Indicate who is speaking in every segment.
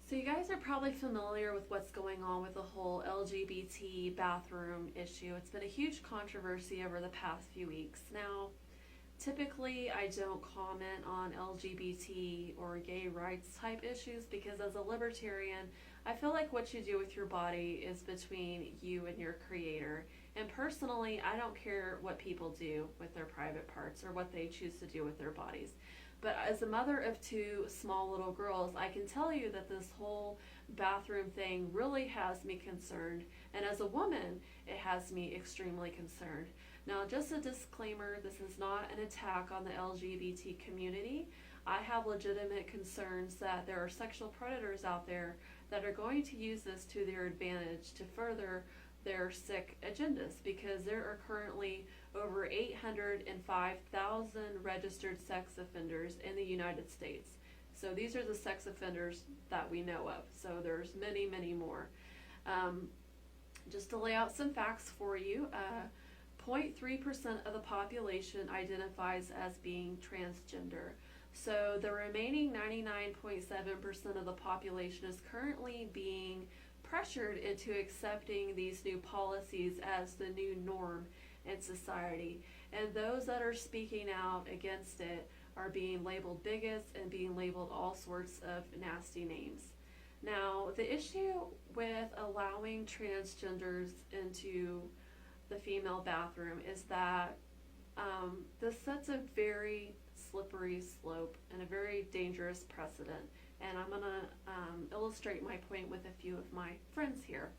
Speaker 1: So you guys are probably familiar with what's going on with the whole LGBT bathroom issue. It's been a huge controversy over the past few weeks. Now, typically I don't comment on LGBT or gay rights type issues because as a libertarian, I feel like what you do with your body is between you and your creator. And personally, I don't care what people do with their private parts or what they choose to do with their bodies. But as a mother of two small little girls, I can tell you that this whole bathroom thing really has me concerned. And as a woman, it has me extremely concerned. Now, just a disclaimer, this is not an attack on the LGBT community. I have legitimate concerns that there are sexual predators out there that are going to use this to their advantage to further their sick agendas, because there are currently over 805,000 registered sex offenders in the United States. So these are the sex offenders that we know of. So there's many, many more. Just to lay out some facts for you, 0.3% of the population identifies as being transgender. So the remaining 99.7% of the population is currently being pressured into accepting these new policies as the new norm in society. And those that are speaking out against it are being labeled bigots and being labeled all sorts of nasty names. Now, the issue with allowing transgenders into the female bathroom is that this sets a very slippery slope and a very dangerous precedent. And I'm going to illustrate my point with a few of my friends here.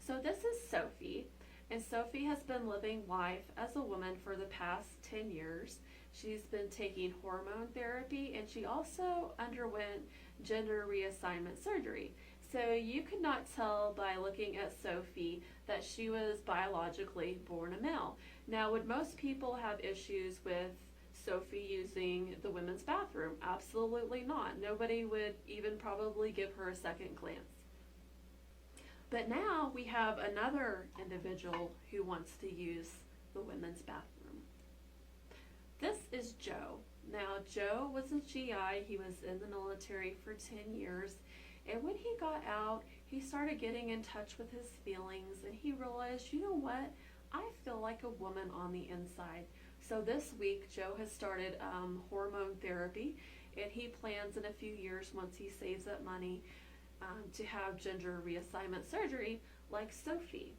Speaker 1: So this is Sophie, and Sophie has been living life as a woman for the past 10 years. She's been taking hormone therapy, and she also underwent gender reassignment surgery. So you could not tell by looking at Sophie that she was biologically born a male. Now, would most people have issues with Sophie using the women's bathroom? Absolutely not. Nobody would even probably give her a second glance. But now we have another individual who wants to use the women's bathroom. This is Joe. Now, Joe was a GI. He was in the military for 10 years. And when he got out, he started getting in touch with his feelings, and he realized, you know what? I feel like a woman on the inside. So this week, Joe has started hormone therapy, and he plans in a few years, once he saves up money, to have gender reassignment surgery like Sophie.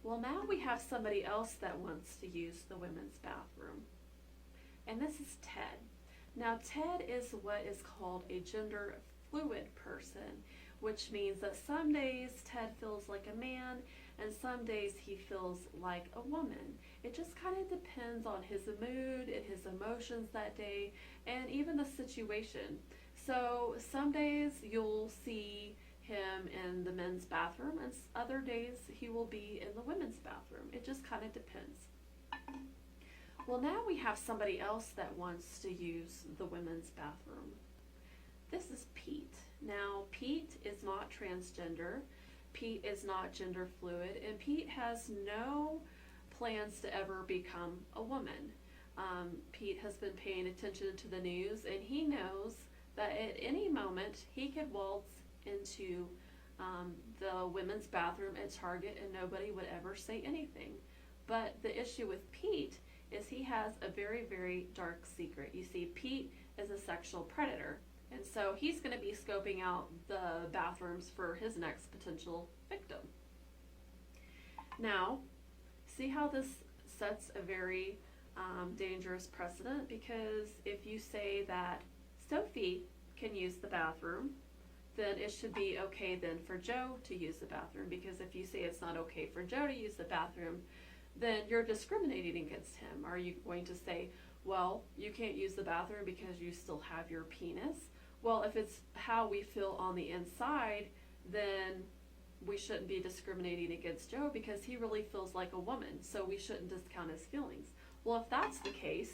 Speaker 1: Well, now we have somebody else that wants to use the women's bathroom, and this is Ted. Now, Ted is what is called a gender fluid person, which means that some days Ted feels like a man, and some days he feels like a woman. It just kind of depends on his mood and his emotions that day, and even the situation. So some days you'll see him in the men's bathroom, and other days he will be in the women's bathroom. It just kind of depends. Well, now we have somebody else that wants to use the women's bathroom. This is Pete. Now, Pete is not transgender. Pete is not gender fluid, and Pete has no plans to ever become a woman. Pete has been paying attention to the news, and he knows that at any moment he could waltz into the women's bathroom at Target and nobody would ever say anything. But the issue with Pete is he has a very, very dark secret. You see, Pete is a sexual predator, and so he's going to be scoping out the bathrooms for his next potential victim. Now, see how this sets a very dangerous precedent, because if you say that Sophie can use the bathroom, then it should be okay then for Joe to use the bathroom, because if you say it's not okay for Joe to use the bathroom, then you're discriminating against him. Are you going to say, well, you can't use the bathroom because you still have your penis? Well, if it's how we feel on the inside, then we shouldn't be discriminating against Joe because he really feels like a woman, so we shouldn't discount his feelings. Well, if that's the case,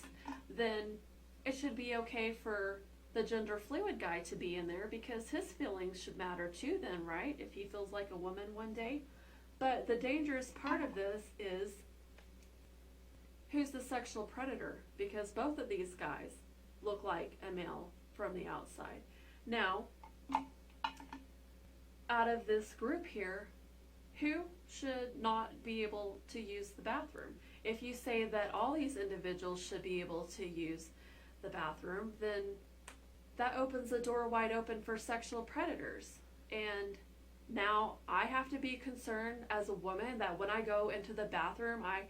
Speaker 1: then it should be okay for the gender fluid guy to be in there, because his feelings should matter too then, right? If he feels like a woman one day. But the dangerous part of this is who's the sexual predator, because both of these guys look like a male from the outside. Now, out of this group here, who should not be able to use the bathroom? If you say that all these individuals should be able to use the bathroom, then that opens the door wide open for sexual predators. And now I have to be concerned as a woman that when I go into the bathroom, I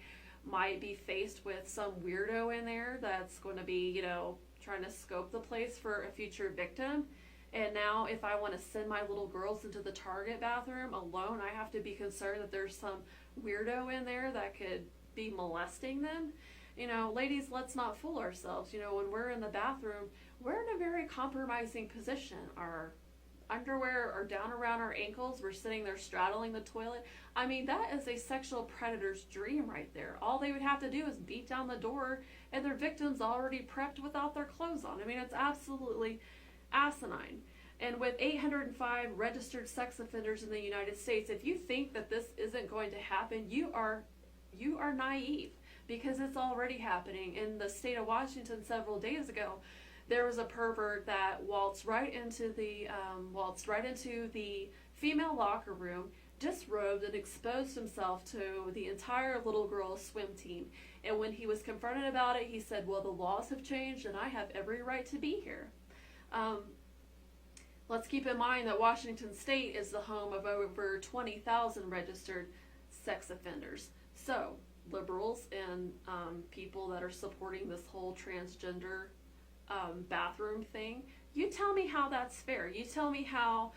Speaker 1: might be faced with some weirdo in there that's going to be, you know, trying to scope the place for a future victim. And now if I want to send my little girls into the Target bathroom alone, I have to be concerned that there's some weirdo in there that could be molesting them. You know, ladies, let's not fool ourselves. You know, when we're in the bathroom, we're in a very compromising position. Our underwear are down around our ankles. We're sitting there straddling the toilet. I mean, that is a sexual predator's dream right there. All they would have to do is beat down the door and their victim's already prepped without their clothes on. I mean, it's absolutely asinine. And with 805 registered sex offenders in the United States, if you think that this isn't going to happen, you are naive, because it's already happening. In the state of Washington several days ago, there was a pervert that waltzed right into the female locker room, disrobed, and exposed himself to the entire little girls swim team. And when he was confronted about it, he said, well, the laws have changed and I have every right to be here. Let's keep in mind that Washington State is the home of over 20,000 registered sex offenders. So liberals and people that are supporting this whole transgender bathroom thing, you tell me how that's fair. You tell me how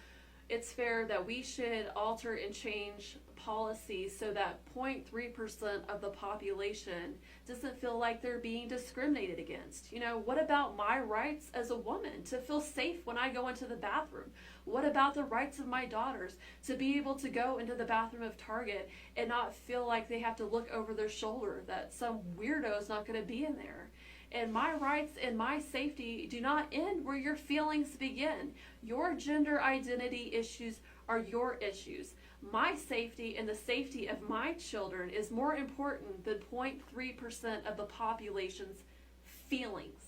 Speaker 1: it's fair that we should alter and change policies so that 0.3% of the population doesn't feel like they're being discriminated against. You know, what about my rights as a woman to feel safe when I go into the bathroom? What about the rights of my daughters to be able to go into the bathroom of Target and not feel like they have to look over their shoulder, that some weirdo is not going to be in there? And my rights and my safety do not end where your feelings begin. Your gender identity issues are your issues. My safety and the safety of my children is more important than 0.3% of the population's feelings.